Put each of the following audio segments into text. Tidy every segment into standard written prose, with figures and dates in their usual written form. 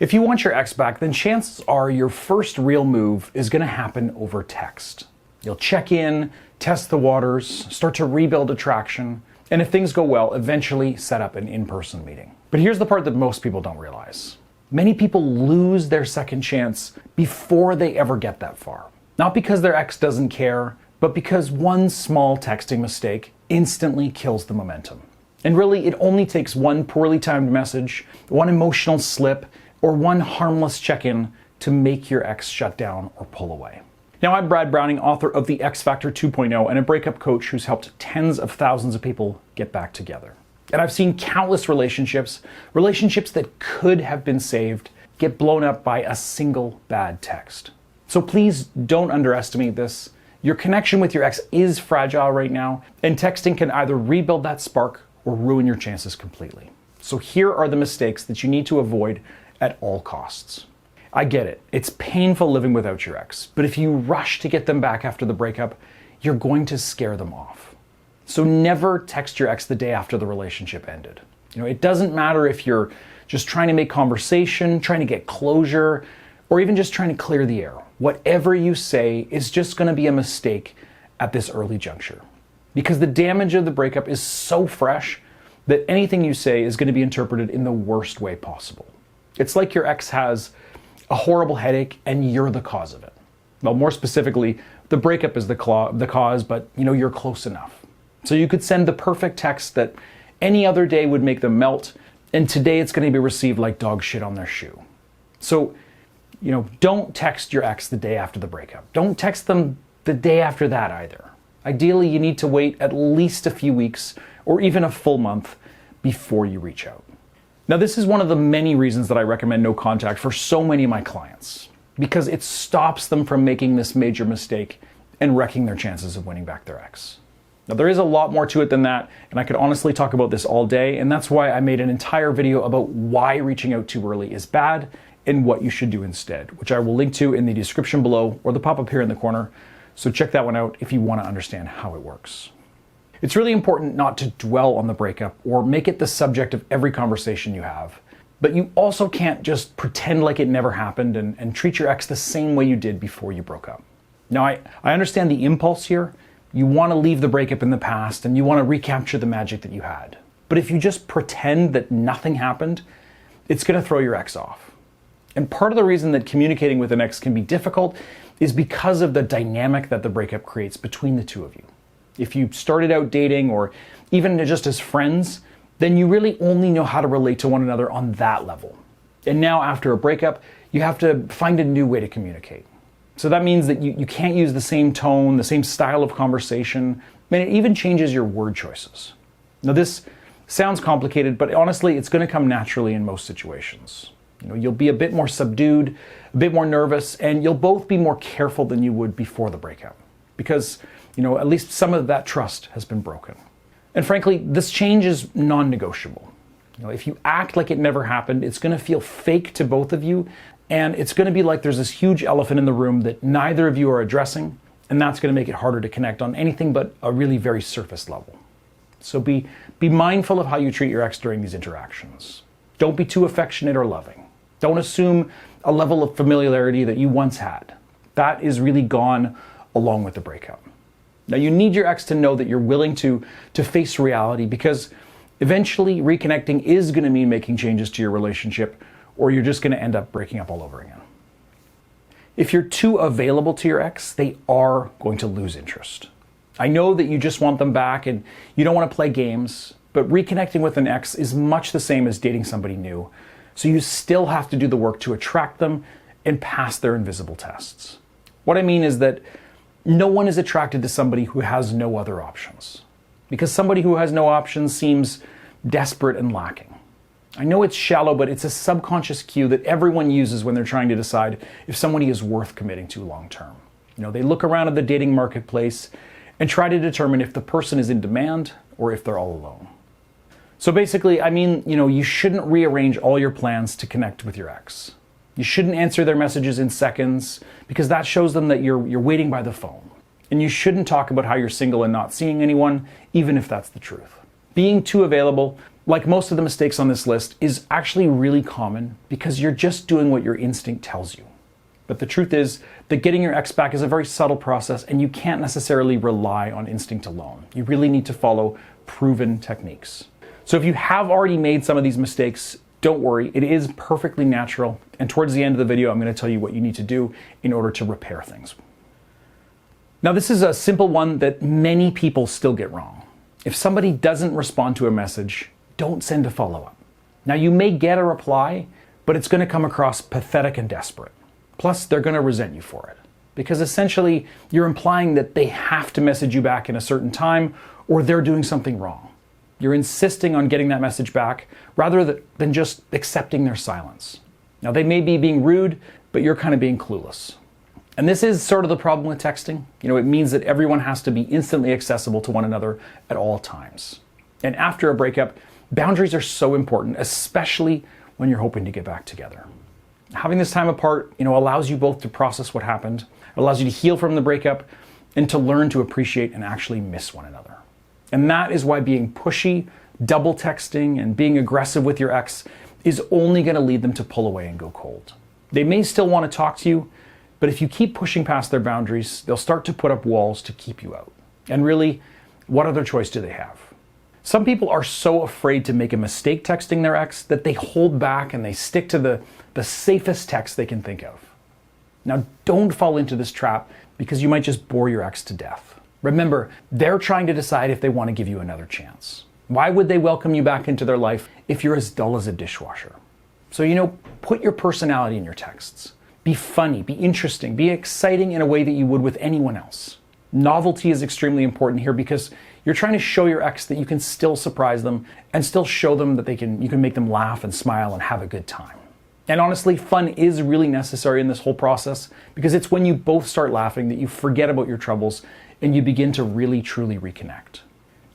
If you want your ex back, then chances are your first real move is going to happen over text. You'll check in, test the waters, start to rebuild attraction, and if things go well, eventually set up an in-person meeting. But here's the part that most people don't realize. Many people lose their second chance before they ever get that far. Not because their ex doesn't care, but because one small texting mistake instantly kills the momentum. And really, it only takes one poorly timed message, one emotional slip, or one harmless check-in to make your ex shut down or pull away. Now, I'm Brad Browning, author of The X Factor 2.0 and a breakup coach who's helped tens of thousands of people get back together. And I've seen countless relationships that could have been saved, get blown up by a single bad text. So please don't underestimate this. Your connection with your ex is fragile right now, and texting can either rebuild that spark or ruin your chances completely. So here are the mistakes that you need to avoid at all costs. I get it. It's painful living without your ex, but if you rush to get them back after the breakup, you're going to scare them off. So never text your ex the day after the relationship ended. It doesn't matter if you're just trying to make conversation, trying to get closure, or even just trying to clear the air. Whatever you say is just going to be a mistake at this early juncture. Because the damage of the breakup is so fresh that anything you say is going to be interpreted in the worst way possible. It's like your ex has a horrible headache and you're the cause of it. Well, more specifically, the breakup is the cause, but you're close enough. So you could send the perfect text that any other day would make them melt, and today it's going to be received like dog shit on their shoe. So, don't text your ex the day after the breakup. Don't text them the day after that either. Ideally, you need to wait at least a few weeks or even a full month before you reach out. Now, this is one of the many reasons that I recommend no contact for so many of my clients, because it stops them from making this major mistake and wrecking their chances of winning back their ex. Now, there is a lot more to it than that, and I could honestly talk about this all day, and that's why I made an entire video about why reaching out too early is bad and what you should do instead, which I will link to in the description below or the pop-up here in the corner. So check that one out if you want to understand how it works. It's really important not to dwell on the breakup or make it the subject of every conversation you have. But you also can't just pretend like it never happened and treat your ex the same way you did before you broke up. Now, I understand the impulse here. You want to leave the breakup in the past and you want to recapture the magic that you had. But if you just pretend that nothing happened, it's going to throw your ex off. And part of the reason that communicating with an ex can be difficult is because of the dynamic that the breakup creates between the two of you. If you started out dating or even just as friends, then you really only know how to relate to one another on that level. And now after a breakup, you have to find a new way to communicate. So that means that you can't use the same tone, the same style of conversation, and it even changes your word choices. Now this sounds complicated, but honestly, it's going to come naturally in most situations. You'll be a bit more subdued, a bit more nervous, and you'll both be more careful than you would before the breakup. Because at least some of that trust has been broken. And frankly, this change is non-negotiable. If you act like it never happened, it's going to feel fake to both of you, and it's going to be like there's this huge elephant in the room that neither of you are addressing, and that's going to make it harder to connect on anything but a really very surface level. So be mindful of how you treat your ex during these interactions. Don't be too affectionate or loving. Don't assume a level of familiarity that you once had. That is really gone along with the breakup. Now, you need your ex to know that you're willing to face reality, because eventually reconnecting is going to mean making changes to your relationship, or you're just going to end up breaking up all over again. If you're too available to your ex, they are going to lose interest. I know that you just want them back and you don't want to play games, but reconnecting with an ex is much the same as dating somebody new. So you still have to do the work to attract them and pass their invisible tests. What I mean is that no one is attracted to somebody who has no other options, because somebody who has no options seems desperate and lacking. I know it's shallow, but it's a subconscious cue that everyone uses when they're trying to decide if somebody is worth committing to long term. They look around at the dating marketplace and try to determine if the person is in demand or if they're all alone. So basically, you shouldn't rearrange all your plans to connect with your ex. You shouldn't answer their messages in seconds, because that shows them that you're waiting by the phone. And you shouldn't talk about how you're single and not seeing anyone, even if that's the truth. Being too available like most of the mistakes on this list, is actually really common because you're just doing what your instinct tells you. But the truth is that getting your ex back is a very subtle process, and you can't necessarily rely on instinct alone. You really need to follow proven techniques. So if you have already made some of these mistakes, don't worry, it is perfectly natural. And towards the end of the video, I'm going to tell you what you need to do in order to repair things. Now, this is a simple one that many people still get wrong. If somebody doesn't respond to a message, don't send a follow-up. Now, you may get a reply, but it's going to come across pathetic and desperate. Plus, they're going to resent you for it. Because essentially, you're implying that they have to message you back in a certain time, or they're doing something wrong. You're insisting on getting that message back rather than just accepting their silence. Now, they may be being rude, but you're kind of being clueless. And this is sort of the problem with texting. It means that everyone has to be instantly accessible to one another at all times. And after a breakup, boundaries are so important, especially when you're hoping to get back together. Having this time apart, allows you both to process what happened, allows you to heal from the breakup, and to learn to appreciate and actually miss one another. And that is why being pushy, double texting, and being aggressive with your ex is only going to lead them to pull away and go cold. They may still want to talk to you, but if you keep pushing past their boundaries, they'll start to put up walls to keep you out. And really, what other choice do they have? Some people are so afraid to make a mistake texting their ex that they hold back and they stick to the safest text they can think of. Now, don't fall into this trap because you might just bore your ex to death. Remember, they're trying to decide if they want to give you another chance. Why would they welcome you back into their life if you're as dull as a dishwasher? So, put your personality in your texts. Be funny, be interesting, be exciting in a way that you would with anyone else. Novelty is extremely important here because you're trying to show your ex that you can still surprise them and still show them that you can make them laugh and smile and have a good time. And honestly, fun is really necessary in this whole process because it's when you both start laughing that you forget about your troubles and you begin to really, truly reconnect.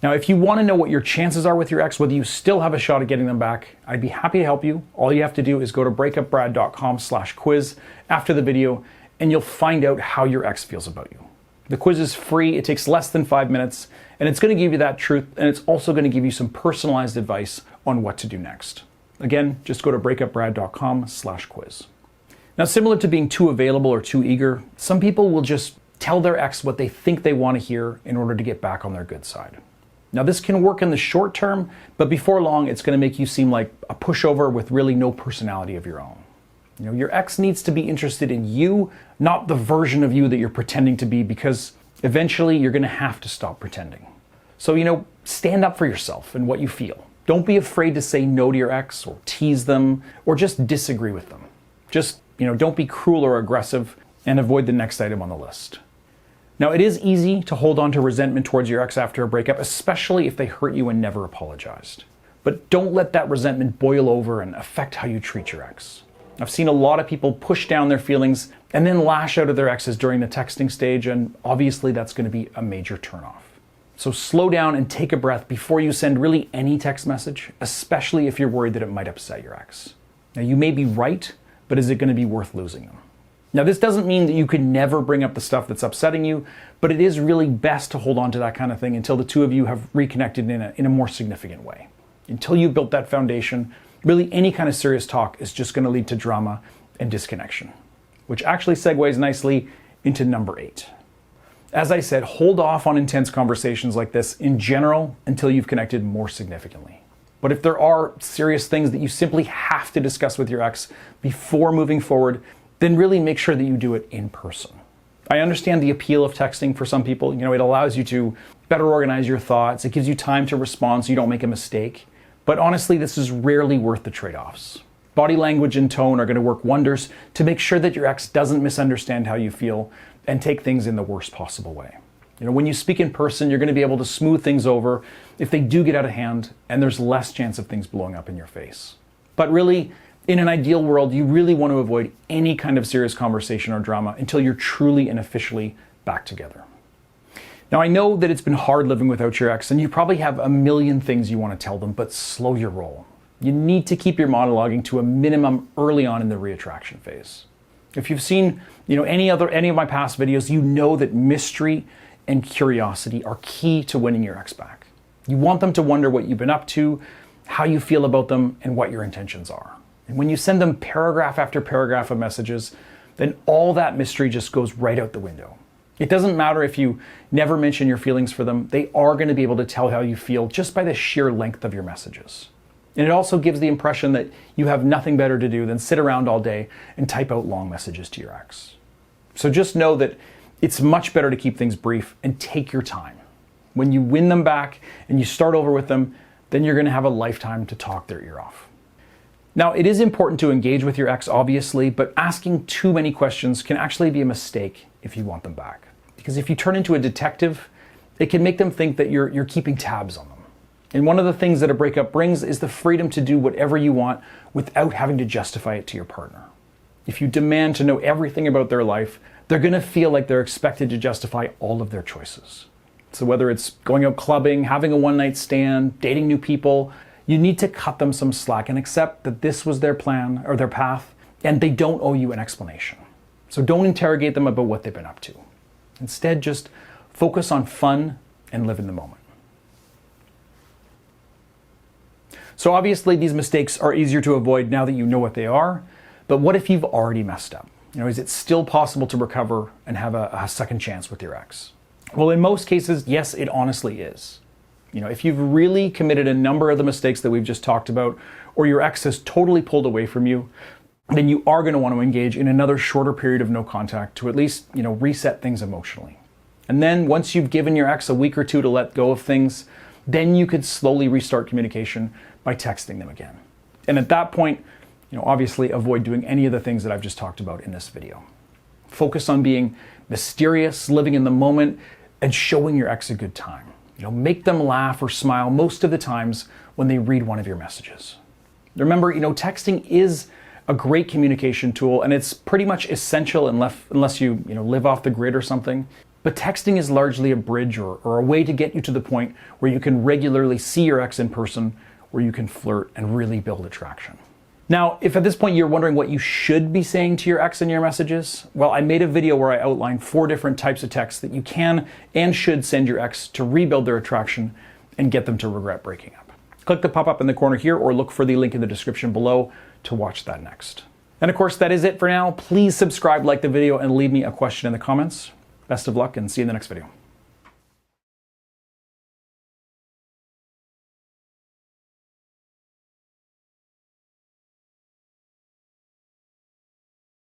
Now, if you want to know what your chances are with your ex, whether you still have a shot at getting them back, I'd be happy to help you. All you have to do is go to breakupbrad.com/quiz after the video, and you'll find out how your ex feels about you. The quiz is free, it takes less than 5 minutes, and it's going to give you that truth, and it's also going to give you some personalized advice on what to do next. Again, just go to breakupbrad.com/quiz. Now, similar to being too available or too eager, some people will just tell their ex what they think they want to hear in order to get back on their good side. Now, this can work in the short term, but before long, it's going to make you seem like a pushover with really no personality of your own. Your ex needs to be interested in you, not the version of you that you're pretending to be, because eventually you're going to have to stop pretending. So, stand up for yourself and what you feel. Don't be afraid to say no to your ex or tease them or just disagree with them. Just, don't be cruel or aggressive and avoid the next item on the list. Now, it is easy to hold on to resentment towards your ex after a breakup, especially if they hurt you and never apologized. But don't let that resentment boil over and affect how you treat your ex. I've seen a lot of people push down their feelings and then lash out at their exes during the texting stage, and obviously that's going to be a major turnoff. So slow down and take a breath before you send really any text message, especially if you're worried that it might upset your ex. Now, you may be right, but is it going to be worth losing them? Now, this doesn't mean that you can never bring up the stuff that's upsetting you, but it is really best to hold on to that kind of thing until the two of you have reconnected in a more significant way. Until you've built that foundation, really any kind of serious talk is just going to lead to drama and disconnection, which actually segues nicely into number 8. As I said, hold off on intense conversations like this in general until you've connected more significantly. But if there are serious things that you simply have to discuss with your ex before moving forward, then really make sure that you do it in person. I understand the appeal of texting for some people. It allows you to better organize your thoughts. It gives you time to respond so you don't make a mistake. But honestly, this is rarely worth the trade-offs. Body language and tone are going to work wonders to make sure that your ex doesn't misunderstand how you feel and take things in the worst possible way. When you speak in person, you're going to be able to smooth things over if they do get out of hand, and there's less chance of things blowing up in your face. But really, in an ideal world, you really want to avoid any kind of serious conversation or drama until you're truly and officially back together. Now, I know that it's been hard living without your ex, and you probably have a million things you want to tell them, but slow your roll. You need to keep your monologuing to a minimum early on in the reattraction phase. If you've seen, any of my past videos, you know that mystery and curiosity are key to winning your ex back. You want them to wonder what you've been up to, how you feel about them, and what your intentions are. And when you send them paragraph after paragraph of messages, then all that mystery just goes right out the window. It doesn't matter if you never mention your feelings for them, they are going to be able to tell how you feel just by the sheer length of your messages. And it also gives the impression that you have nothing better to do than sit around all day and type out long messages to your ex. So just know that it's much better to keep things brief and take your time. When you win them back and you start over with them, then you're going to have a lifetime to talk their ear off. Now, it is important to engage with your ex, obviously, but asking too many questions can actually be a mistake if you want them back. Because if you turn into a detective, it can make them think that you're keeping tabs on them. And one of the things that a breakup brings is the freedom to do whatever you want without having to justify it to your partner. If you demand to know everything about their life, they're going to feel like they're expected to justify all of their choices. So whether it's going out clubbing, having a one-night stand, dating new people, you need to cut them some slack and accept that this was their plan or their path, and they don't owe you an explanation. So don't interrogate them about what they've been up to. Instead, just focus on fun and live in the moment. So obviously these mistakes are easier to avoid now that you know what they are, but what if you've already messed up? Is it still possible to recover and have a second chance with your ex? Well, in most cases, yes, it honestly is. If you've really committed a number of the mistakes that we've just talked about, or your ex has totally pulled away from you, then you are going to want to engage in another shorter period of no contact to at least, reset things emotionally. And then once you've given your ex a week or two to let go of things, then you could slowly restart communication by texting them again. And at that point, obviously avoid doing any of the things that I've just talked about in this video. Focus on being mysterious, living in the moment, and showing your ex a good time. Make them laugh or smile most of the times when they read one of your messages. Remember, texting is a great communication tool, and it's pretty much essential unless you live off the grid or something. But texting is largely a bridge or a way to get you to the point where you can regularly see your ex in person, where you can flirt and really build attraction. Now, if at this point you're wondering what you should be saying to your ex in your messages, well, I made a video where I outline 4 different types of texts that you can and should send your ex to rebuild their attraction and get them to regret breaking up. Click the pop-up in the corner here or look for the link in the description below to watch that next. And of course, that is it for now. Please subscribe, like the video, and leave me a question in the comments. Best of luck and see you in the next video.